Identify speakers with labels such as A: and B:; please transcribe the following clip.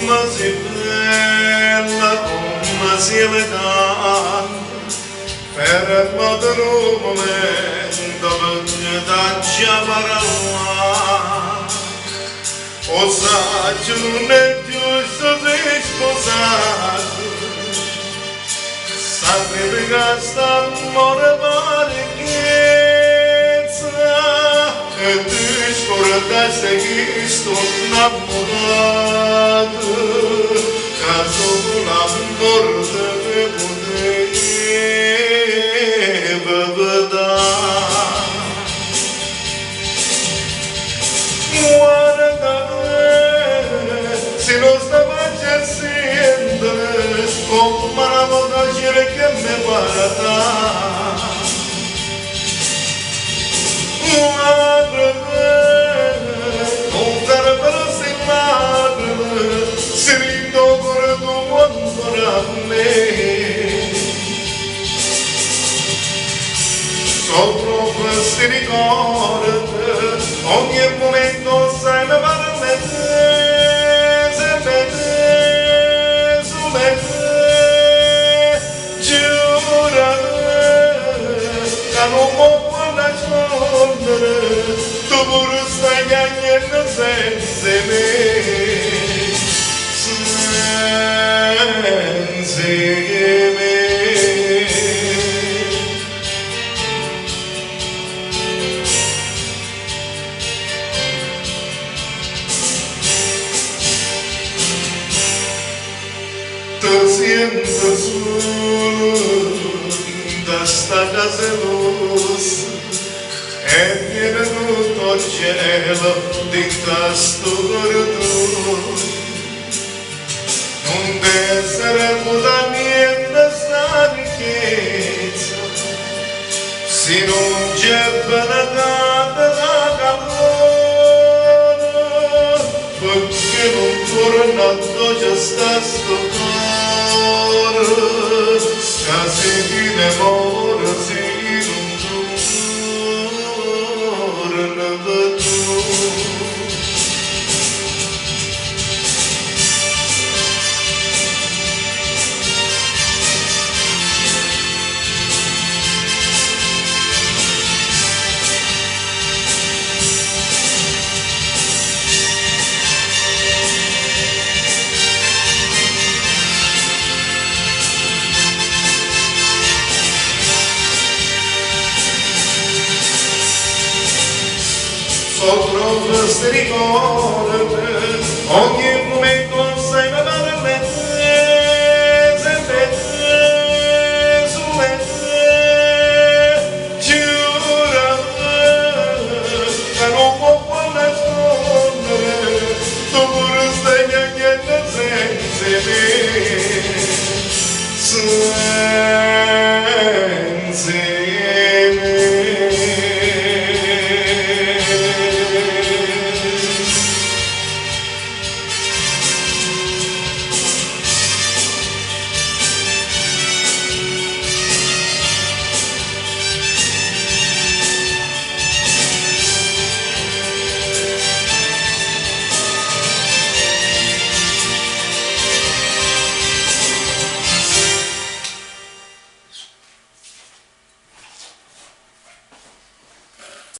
A: così bella, così elegante, fermo per un momento per darci a parlare. O saggio non è giusto se sposato, sacrifica st'amore parecchiezza, e tu scordaste che sto innamorato, caso l'amore te poteva dare. Guarda me, se non stava accendendo, come una volta c'era che mi guarda. Guarda me, non sarebbero sembrare, se rinnovano tu ancora a me. Sopra questi ricordi, ogni momento sai mi parla sempre te, su me te, giura che non può nascondere, tu pure stai chiamando senza me, senza me. Te siento solo da sta casa rossa e viene tutto il cielo di questo corridoio. Non deve essere da niente sta ricchezza, se non c'è benedettata da calore, perché non torna dove sta sto cuore, se ti demora si non torna più. Sopra questi ricordi, ogni